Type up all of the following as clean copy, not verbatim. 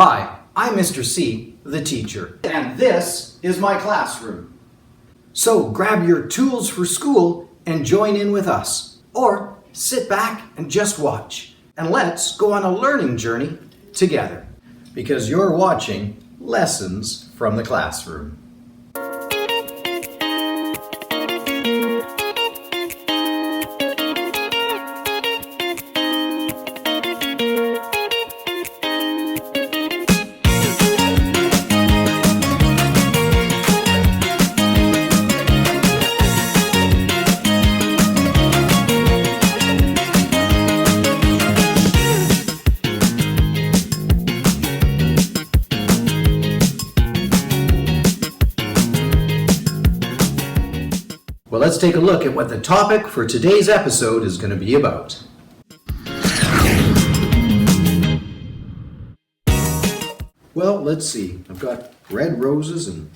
Hi, I'm Mr. C, the teacher, and this is my classroom. So grab your tools for school and join in with us. Or sit back and just watch. And let's go on a learning journey together. Because you're watching Lessons from the Classroom. Well, let's take a look at what the topic for today's episode is going to be about. Well, let's see. I've got red roses and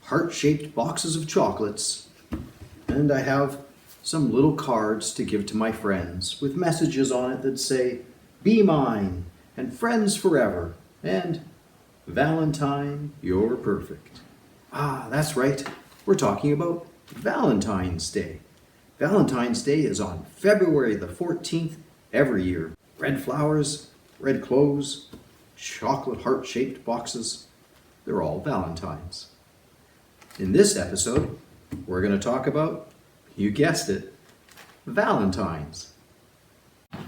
heart-shaped boxes of chocolates. And I have some little cards to give to my friends with messages on it that say, "Be mine," and "Friends forever," and "Valentine, you're perfect." Ah, that's right. We're talking about Valentine's Day. Valentine's Day is on February the 14th every year. Red flowers, red clothes, chocolate heart-shaped boxes, they're all Valentines. In this episode, we're going to talk about, you guessed it, Valentines.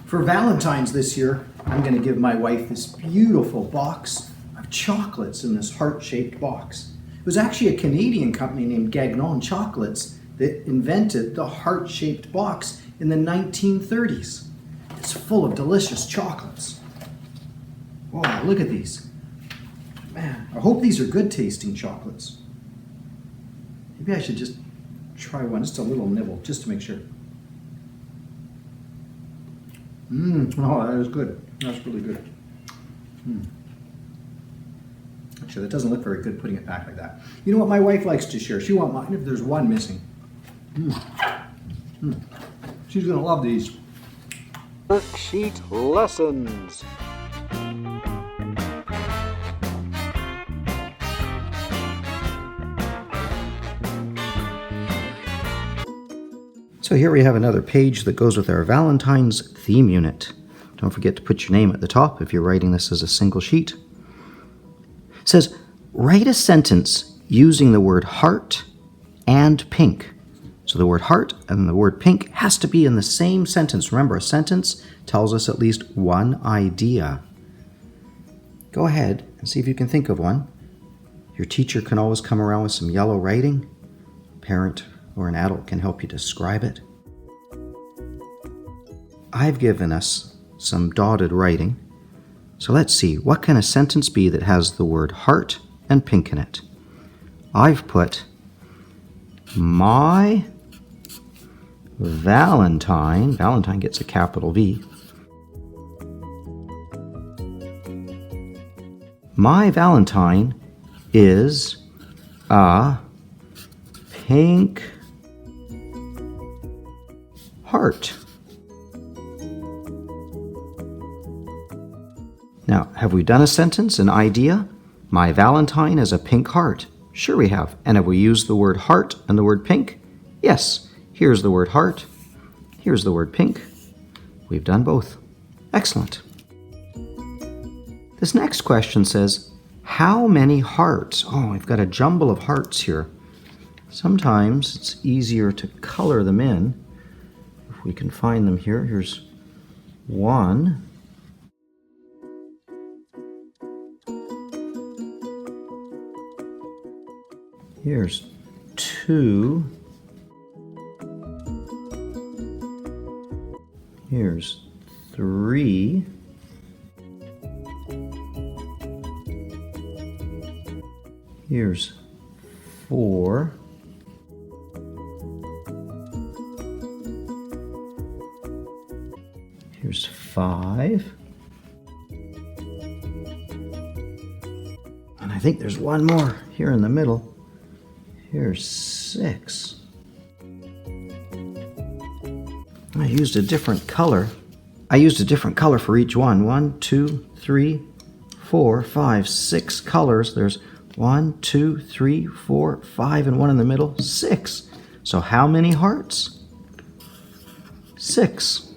For Valentine's this year, I'm going to give my wife this beautiful box of chocolates in this heart-shaped box. It was actually a Canadian company named Gagnon Chocolates that invented the heart-shaped box in the 1930s. It's full of delicious chocolates. Wow, look at these. Man, I hope these are good tasting chocolates. Maybe I should just try one, just a little nibble, just to make sure. Oh, that is good. That's really good. Actually, that doesn't look very good putting it back like that. You know what my wife likes to share? She won't mind if there's one missing. She's going to love these. Worksheet lessons. So here we have another page that goes with our Valentine's theme unit. Don't forget to put your name at the top if you're writing this as a single sheet. It says, write a sentence using the word heart and pink. So the word heart and the word pink has to be in the same sentence. Remember, a sentence tells us at least one idea. Go ahead and see if you can think of one. Your teacher can always come around with some yellow writing. A parent or an adult can help you describe it. I've given us some dotted writing. So let's see, what can a sentence be that has the word heart and pink in it? I've put, my Valentine, Valentine gets a capital V. My Valentine is a pink heart. Now, have we done a sentence, an idea? My Valentine is a pink heart. Sure we have. And have we used the word heart and the word pink? Yes. Here's the word heart. Here's the word pink. We've done both. Excellent. This next question says, how many hearts? Oh, we've got a jumble of hearts here. Sometimes it's easier to color them in. If we can find them here. Here's one. Here's two. Here's three. Here's four. Here's five. And I think there's one more here in the middle. Here's 6. I used a different color. I used a different color for each one. 1, 2, 3, 4, 5, 6 colors. There's 1, 2, 3, 4, 5, and one in the middle. 6. So how many hearts? 6.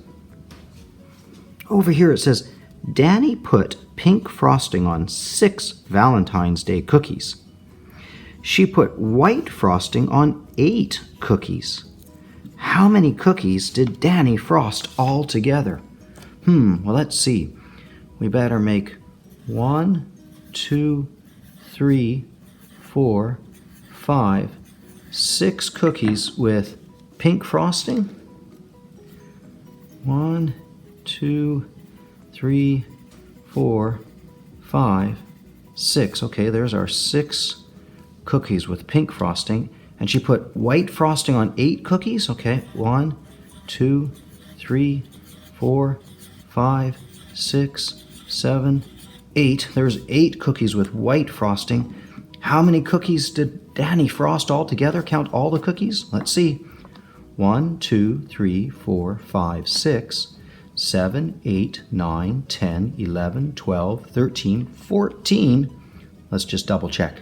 Over here it says, Danny put pink frosting on 6 Valentine's Day cookies. She put white frosting on 8 cookies. How many cookies did Danny frost all together? Well, let's see. We better make 1, 2, 3, 4, 5, 6 cookies with pink frosting. 1, 2, 3, 4, 5, 6. Okay, there's our 6 cookies with pink frosting. And she put white frosting on 8 cookies. Okay, 1, 2, 3, 4, 5, 6, 7, 8. There's 8 cookies with white frosting. How many cookies did Danny frost all together? Count all the cookies. Let's see. 1, 2, 3, 4, 5, 6, 7, 8, 9, 10, 11, 12, 13, 14. Let's just double check.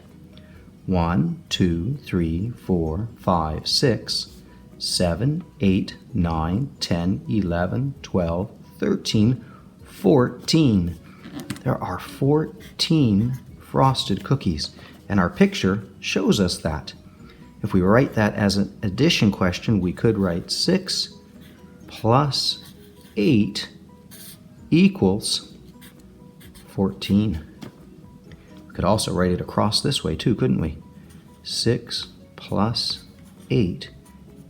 1, 2, 3, 4, 5, 6, 7, 8, 9, 10, 11, 12, 13, 14. There are 14 frosted cookies, and our picture shows us that. If we write that as an addition question, we could write 6 plus 8 equals 14. We could also write it across this way too, couldn't we? 6 plus 8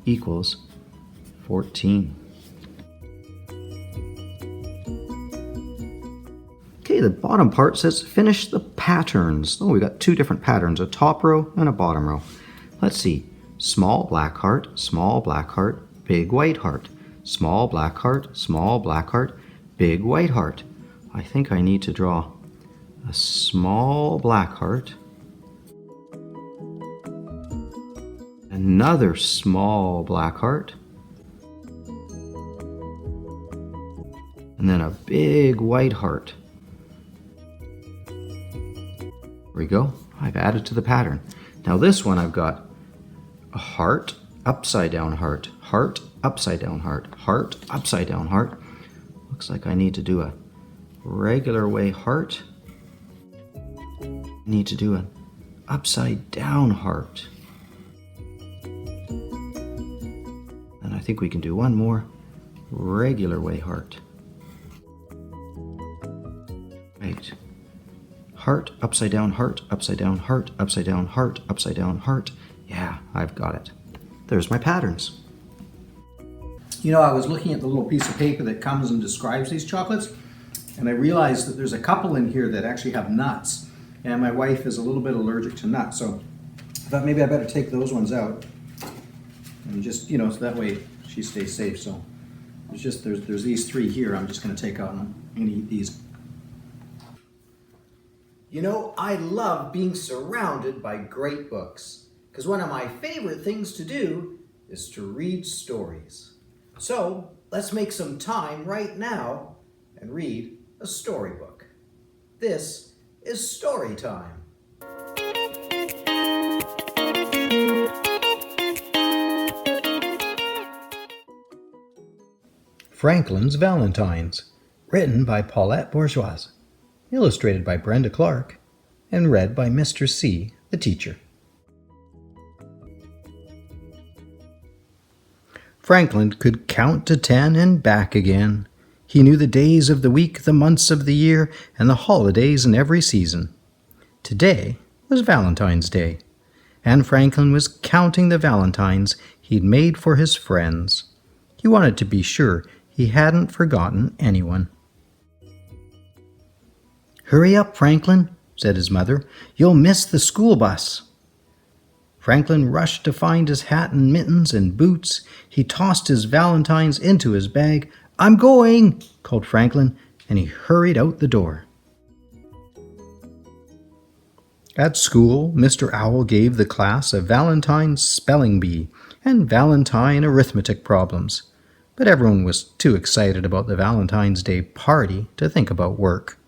equals 14. Okay, the bottom part says finish the patterns. Oh, we got 2 different patterns, a top row and a bottom row. Let's see. Small black heart, big white heart. Small black heart, big white heart. I think I need to draw a small black heart, another small black heart, and then a big white heart. There we go. I've added to the pattern. Now this one I've got a heart, upside down heart, heart, upside down heart, heart, upside down heart. Looks like I need to do a regular way heart. Need to do an upside down heart. And I think we can do one more regular way heart. Right. Heart, upside down heart, upside down heart, upside down heart, upside down heart. Yeah, I've got it. There's my patterns. You know, I was looking at the little piece of paper that comes and describes these chocolates, and I realized that there's a couple in here that actually have nuts. And my wife is a little bit allergic to nuts, so I thought maybe I better take those ones out. And just, so that way she stays safe. So there's these 3 here I'm just going to take out and I'm going to eat these. You know, I love being surrounded by great books, because one of my favorite things to do is to read stories. So let's make some time right now and read a storybook. This is story time. Franklin's Valentines, written by Paulette Bourgeois, illustrated by Brenda Clark, and read by Mr. C, the teacher. Franklin could count to 10 and back again. He knew the days of the week, the months of the year, and the holidays in every season. Today was Valentine's Day, and Franklin was counting the valentines he'd made for his friends. He wanted to be sure he hadn't forgotten anyone. "Hurry up, Franklin," said his mother. "You'll miss the school bus." Franklin rushed to find his hat and mittens and boots. He tossed his valentines into his bag. "I'm going," called Franklin, and he hurried out the door. At school, Mr. Owl gave the class a Valentine spelling bee and Valentine arithmetic problems, but everyone was too excited about the Valentine's Day party to think about work.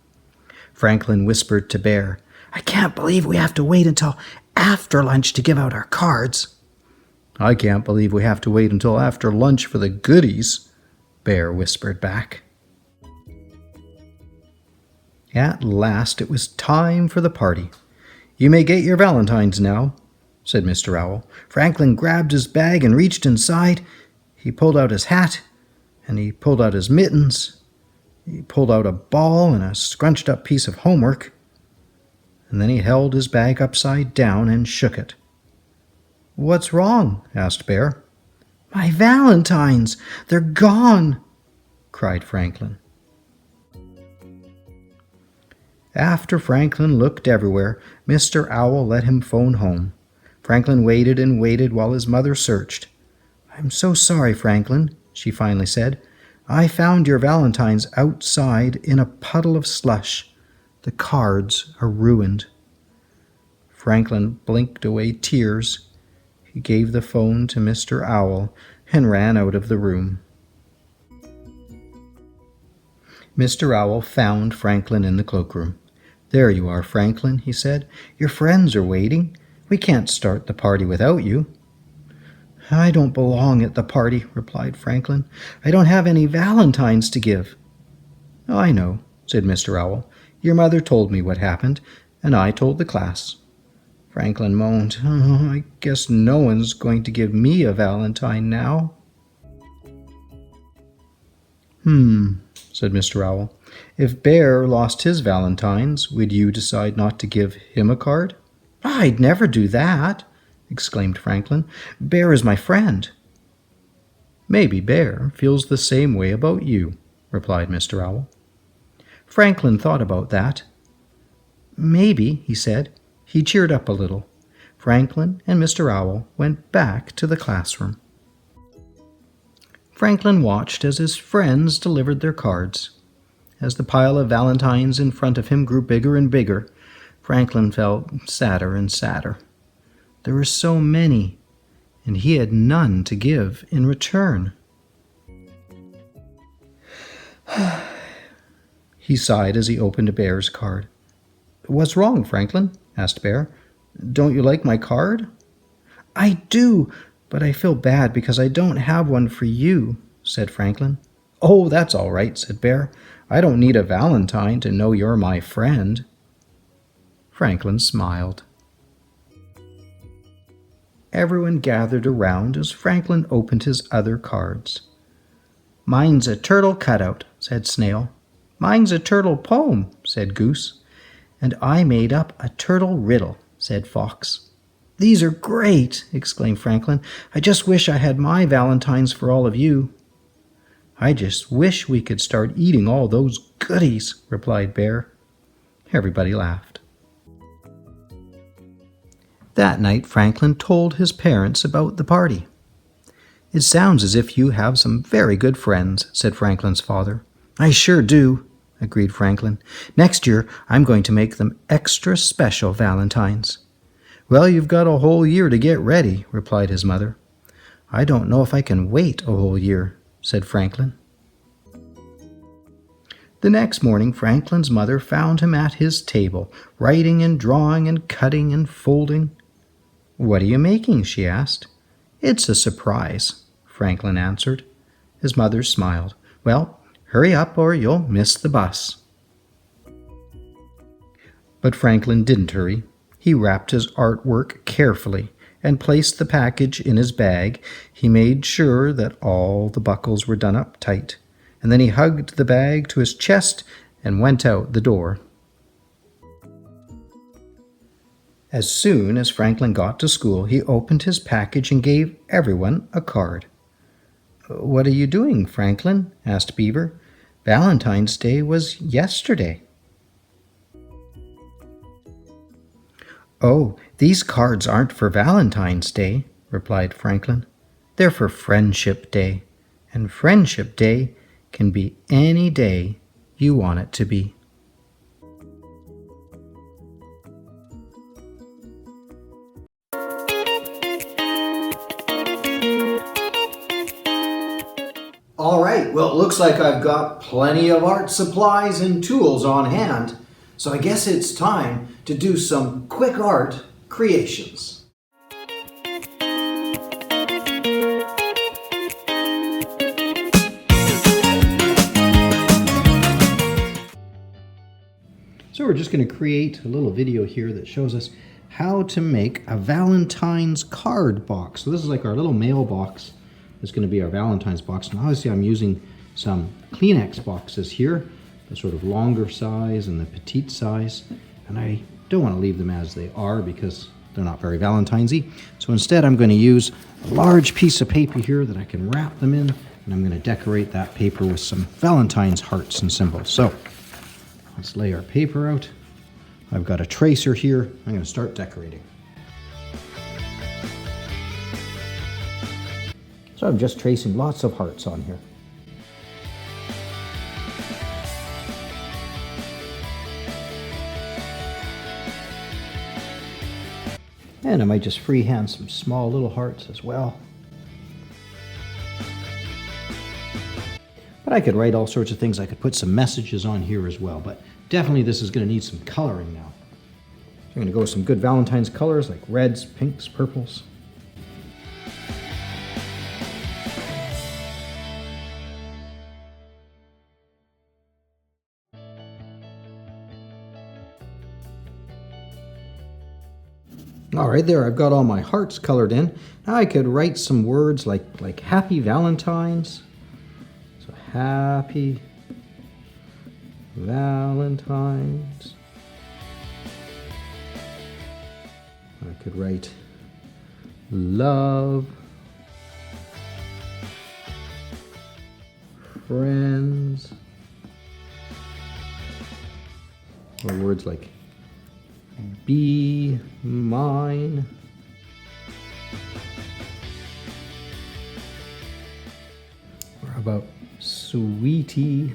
Franklin whispered to Bear. "I can't believe we have to wait until after lunch to give out our cards." "I can't believe we have to wait until after lunch for the goodies," Bear whispered back. At last it was time for the party. "You may get your valentines now," said Mr. Owl. Franklin grabbed his bag and reached inside. He pulled out his hat, and he pulled out his mittens. He pulled out a ball and a scrunched-up piece of homework. And then he held his bag upside down and shook it. "What's wrong?" asked Bear. "My valentines! They're gone!" cried Franklin. After Franklin looked everywhere, Mr. Owl let him phone home. Franklin waited and waited while his mother searched. "I'm so sorry, Franklin," she finally said. "I found your valentines outside in a puddle of slush. The cards are ruined." Franklin blinked away tears. He gave the phone to Mr. Owl and ran out of the room. Mr. Owl found Franklin in the cloakroom. "There you are, Franklin," he said. "Your friends are waiting. We can't start the party without you." "I don't belong at the party," replied Franklin. "I don't have any valentines to give." "Oh, I know," said Mr. Owl. "Your mother told me what happened, and I told the class." Franklin moaned. "Oh, I guess no one's going to give me a valentine now." Said Mr. Owl. "If Bear lost his valentines, would you decide not to give him a card?" "I'd never do that!" exclaimed Franklin. "Bear is my friend." "Maybe Bear feels the same way about you," replied Mr. Owl. Franklin thought about that. "Maybe," he said. He cheered up a little. Franklin and Mr. Owl went back to the classroom. Franklin watched as his friends delivered their cards. As the pile of valentines in front of him grew bigger and bigger, Franklin felt sadder and sadder. There were so many, and he had none to give in return. He sighed as he opened Bear's card. "What's wrong, Franklin?" asked Bear. "Don't you like my card?" "I do, but I feel bad because I don't have one for you," said Franklin. "Oh, that's all right," said Bear. "I don't need a valentine to know you're my friend." Franklin smiled. Everyone gathered around as Franklin opened his other cards. "Mine's a turtle cutout," said Snail. "Mine's a turtle poem," said Goose. "And I made up a turtle riddle," said Fox. "These are great!" exclaimed Franklin. "I just wish I had my valentines for all of you." "I just wish we could start eating all those goodies," replied Bear. Everybody laughed. That night Franklin told his parents about the party. "It sounds as if you have some very good friends," said Franklin's father. "I sure do," agreed Franklin. "Next year I'm going to make them extra special valentines." "Well, you've got a whole year to get ready," replied his mother. "I don't know if I can wait a whole year," said Franklin. The next morning Franklin's mother found him at his table, writing and drawing and cutting and folding. "What are you making?" she asked. "It's a surprise," Franklin answered. His mother smiled. "Well, hurry up or you'll miss the bus." But Franklin didn't hurry. He wrapped his artwork carefully and placed the package in his bag. He made sure that all the buckles were done up tight, and then he hugged the bag to his chest and went out the door. As soon as Franklin got to school, he opened his package and gave everyone a card. "What are you doing, Franklin?" asked Beaver. "Valentine's Day was yesterday." "Oh, these cards aren't for Valentine's Day," replied Franklin. "They're for Friendship Day, and Friendship Day can be any day you want it to be." All right, well, it looks like I've got plenty of art supplies and tools on hand. So I guess it's time to do some quick art creations. So we're just going to create a little video here that shows us how to make a Valentine's card box. So this is like our little mailbox. It's going to be our Valentine's box. And obviously I'm using some Kleenex boxes here, the sort of longer size and the petite size. And I don't want to leave them as they are because they're not very Valentine's-y. So instead I'm going to use a large piece of paper here that I can wrap them in. And I'm going to decorate that paper with some Valentine's hearts and symbols. So let's lay our paper out. I've got a tracer here. I'm going to start decorating. So I'm just tracing lots of hearts on here. And I might just freehand some small little hearts as well. But I could write all sorts of things. I could put some messages on here as well. But definitely this is going to need some coloring now. So I'm going to go with some good Valentine's colors like reds, pinks, purples. All right, there, I've got all my hearts colored in. Now I could write some words like Happy Valentine's. So Happy Valentine's. I could write love, friends, or words like be mine, or how about sweetie,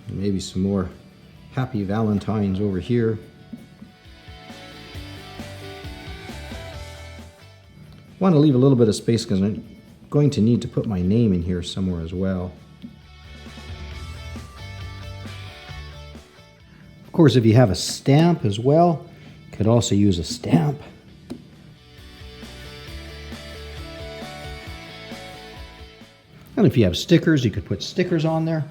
and maybe some more Happy Valentine's over here. I want to leave a little bit of space because I'm going to need to put my name in here somewhere as well. Of course, if you have a stamp as well, you could also use a stamp. And if you have stickers, you could put stickers on there.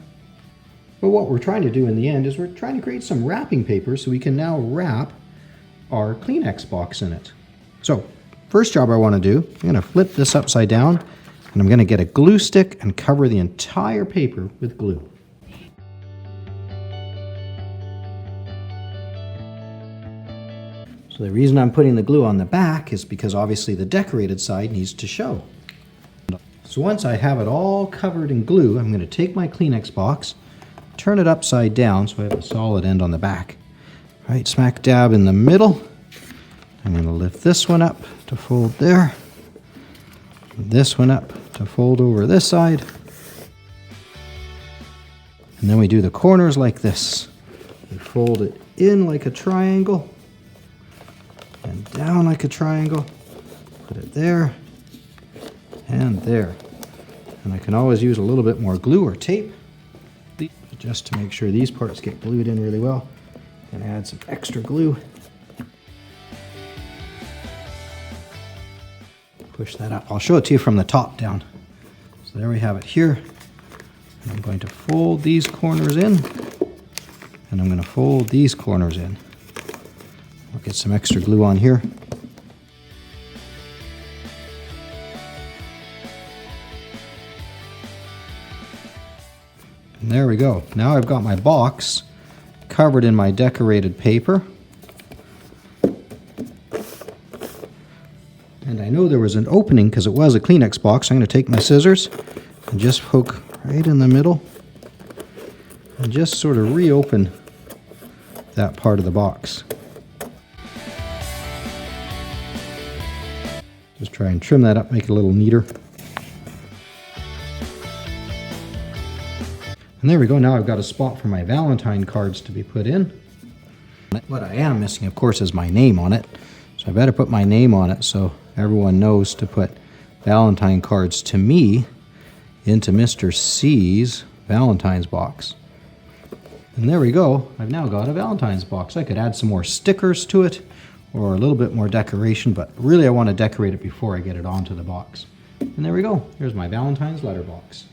But what we're trying to do in the end is we're trying to create some wrapping paper so we can now wrap our Kleenex box in it. So, first job I want to do, I'm going to flip this upside down and I'm going to get a glue stick and cover the entire paper with glue. So the reason I'm putting the glue on the back is because obviously the decorated side needs to show. So once I have it all covered in glue, I'm going to take my Kleenex box, turn it upside down so I have a solid end on the back. Right smack dab in the middle. I'm going to lift this one up to fold there. This one up to fold over this side. And then we do the corners like this. We fold it in like a triangle. And down like a triangle, put it there, and there. And I can always use a little bit more glue or tape, just to make sure these parts get glued in really well. And add some extra glue. Push that up. I'll show it to you from the top down. So there we have it here. And I'm going to fold these corners in, and I'm going to fold these corners in. I'll get some extra glue on here. And there we go. Now I've got my box covered in my decorated paper. And I know there was an opening because it was a Kleenex box. I'm going to take my scissors and just poke right in the middle and just sort of reopen that part of the box. Just try and trim that up, make it a little neater. And there we go. Now I've got a spot for my Valentine cards to be put in. What I am missing, of course, is my name on it. So I better put my name on it so everyone knows to put Valentine cards to me into Mr. C's Valentine's box. And there we go. I've now got a Valentine's box. I could add some more stickers to it or a little bit more decoration, but really I want to decorate it before I get it onto the box. And there we go. Here's my Valentine's letterbox.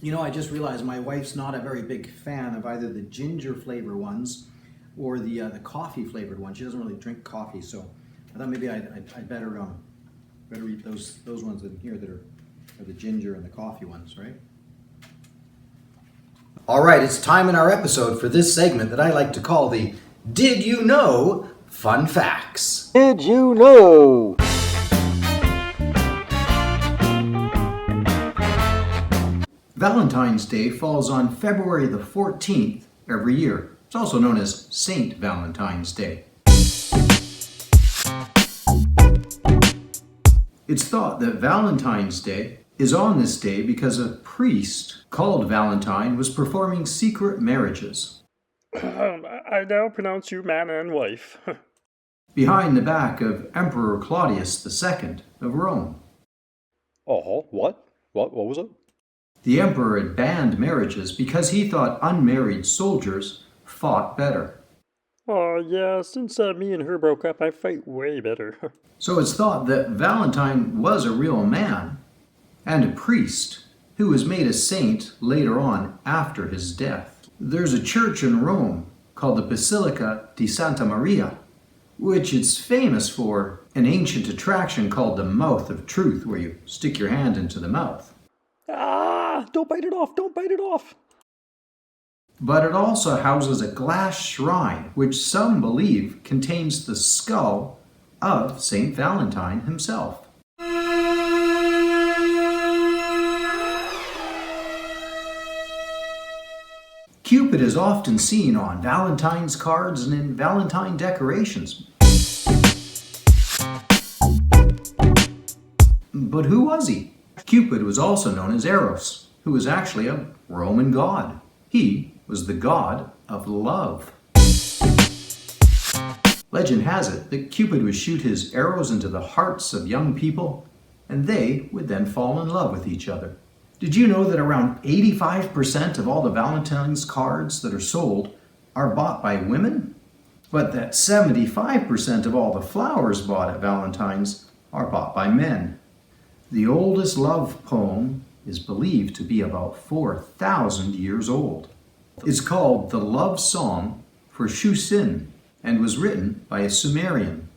You know, I just realized my wife's not a very big fan of either the ginger flavor ones or the coffee flavored ones. She doesn't really drink coffee, so I thought maybe I'd better eat those ones in here that are the ginger and the coffee ones, right? All right, it's time in our episode for this segment that I like to call the Did You Know Fun Facts. Did you know? Valentine's Day falls on February the 14th every year. It's also known as Saint Valentine's Day. It's thought that Valentine's Day is on this day because a priest called Valentine was performing secret marriages. I now pronounce you man and wife. Behind the back of Emperor Claudius II of Rome. Oh, what? What was it? The emperor had banned marriages because he thought unmarried soldiers fought better. Oh, yeah, since me and her broke up, I fight way better. So it's thought that Valentine was a real man and a priest who was made a saint later on after his death. There's a church in Rome called the Basilica di Santa Maria, which is famous for an ancient attraction called the Mouth of Truth, where you stick your hand into the mouth. Ah, don't bite it off, don't bite it off. But it also houses a glass shrine, which some believe contains the skull of Saint Valentine himself. Cupid is often seen on Valentine's cards and in Valentine decorations. But who was he? Cupid was also known as Eros, who was actually a Roman god. He was the god of love. Legend has it that Cupid would shoot his arrows into the hearts of young people, and they would then fall in love with each other. Did you know that around 85% of all the Valentine's cards that are sold are bought by women? But that 75% of all the flowers bought at Valentine's are bought by men. The oldest love poem is believed to be about 4,000 years old. It's called the Love Song for Shusin and was written by a Sumerian.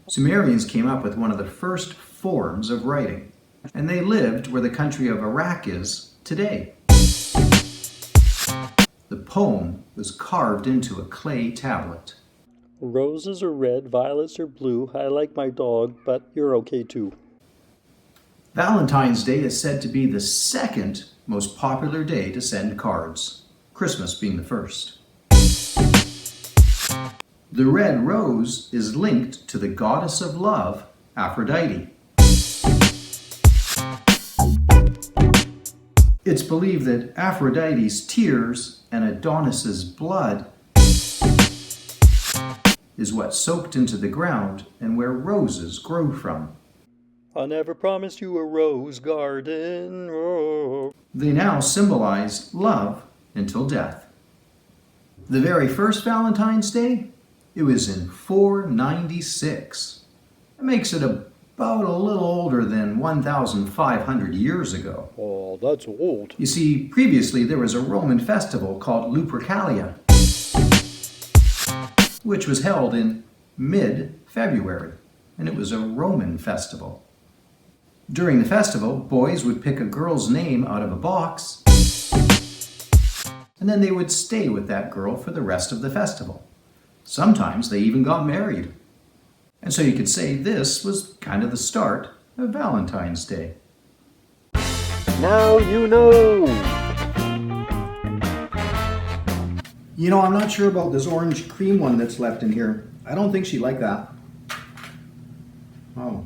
Sumerians came up with one of the first forms of writing, and they lived where the country of Iraq is today. The poem was carved into a clay tablet. Roses are red, violets are blue. I like my dog, but you're okay too. Valentine's Day is said to be the second most popular day to send cards, Christmas being the first. The red rose is linked to the goddess of love, Aphrodite. It's believed that Aphrodite's tears and Adonis's blood is what soaked into the ground and where roses grow from. I never promised you a rose garden. Oh. They now symbolize love until death. The very first Valentine's Day, it was in 496. That makes it about a little older than 1,500 years ago. Oh, that's old. You see, previously there was a Roman festival called Lupercalia, which was held in mid-February, and it was a Roman festival. During the festival, boys would pick a girl's name out of a box, and then they would stay with that girl for the rest of the festival. Sometimes they even got married. And so you could say this was kind of the start of Valentine's Day. Now you know. You know, I'm not sure about this orange cream one that's left in here. I don't think she'd like that. Oh.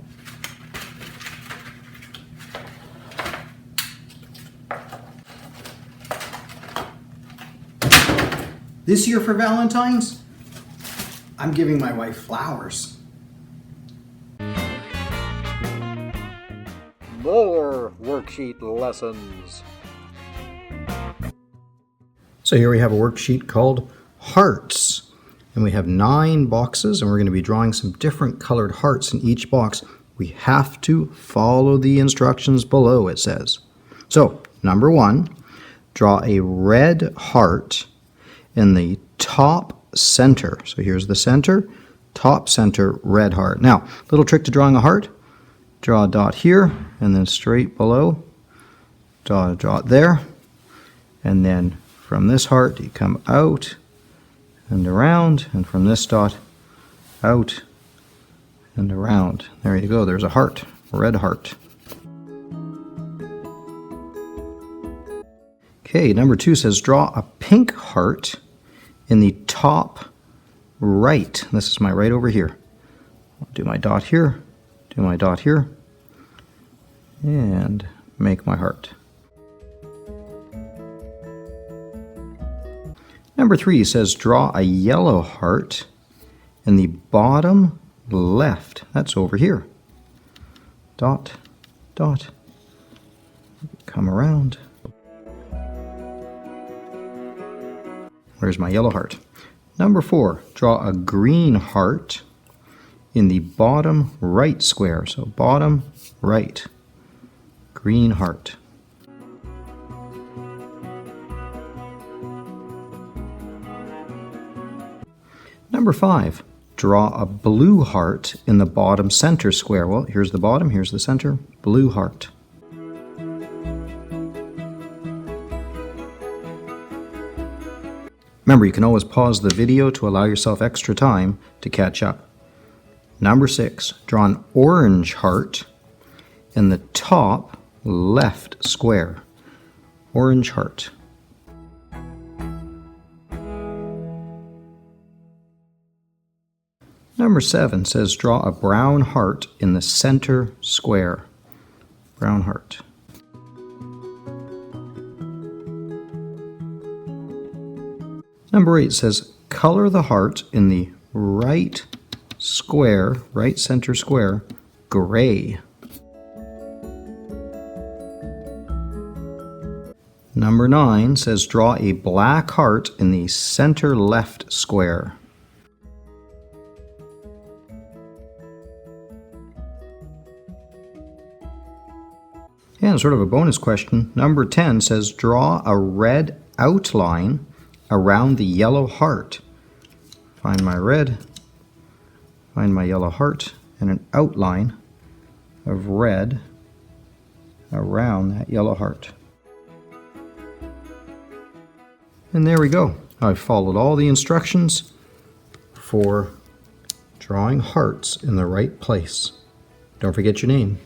This year for Valentine's, I'm giving my wife flowers. More worksheet lessons. So here we have a worksheet called Hearts. And we have 9 boxes, and we're going to be drawing some different colored hearts in each box. We have to follow the instructions below, it says. So, number 1, draw a red heart in the top center. So here's the center, top center, red heart. Now, little trick to drawing a heart. Draw a dot here, and then straight below, draw a dot there, and then from this heart you come out and around, and from this dot out and around. There you go, there's a heart, a red heart. Okay, number 2 says draw a pink heart in the top right. This is my right over here. I'll do my dot here, do my dot here, and make my heart. Number 3 says draw a yellow heart in the bottom left. That's over here. Dot, dot, come around. Where's my yellow heart? Number 4, draw a green heart in the bottom right square. So bottom right, green heart. Number 5, draw a blue heart in the bottom center square. Well, here's the bottom, here's the center, blue heart. Remember, you can always pause the video to allow yourself extra time to catch up. Number 6, draw an orange heart in the top left square. Orange heart. Number 7 says draw a brown heart in the center square. Brown heart. Number 8 says color the heart in the right square, right center square, gray. Number 9 says draw a black heart in the center left square. And sort of a bonus question, number 10 says draw a red outline around the yellow heart. Find my red, find my yellow heart, and an outline of red around that yellow heart. And there we go. I've followed all the instructions for drawing hearts in the right place. Don't forget your name.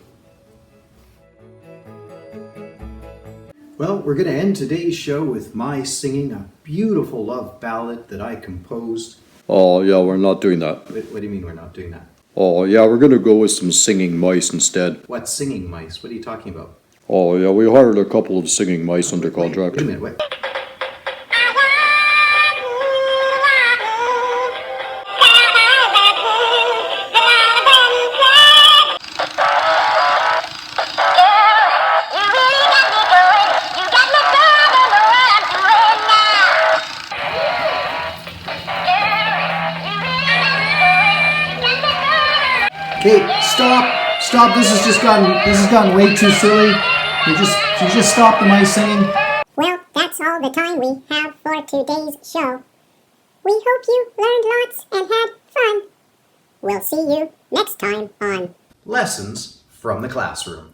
Well, we're going to end today's show with my singing a beautiful love ballad that I composed. Oh, yeah, we're not doing that. What do you mean we're not doing that? Oh, yeah, we're going to go with some singing mice instead. What singing mice? What are you talking about? Oh, yeah, we hired a couple of singing mice under contract. Wait a minute, wait. Okay, stop, this has gotten way too silly. You just stop the mice singing. Well, that's all the time we have for today's show. We hope you learned lots and had fun. We'll see you next time on Lessons from the Classroom.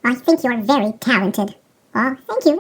I think you're very talented. Oh, thank you.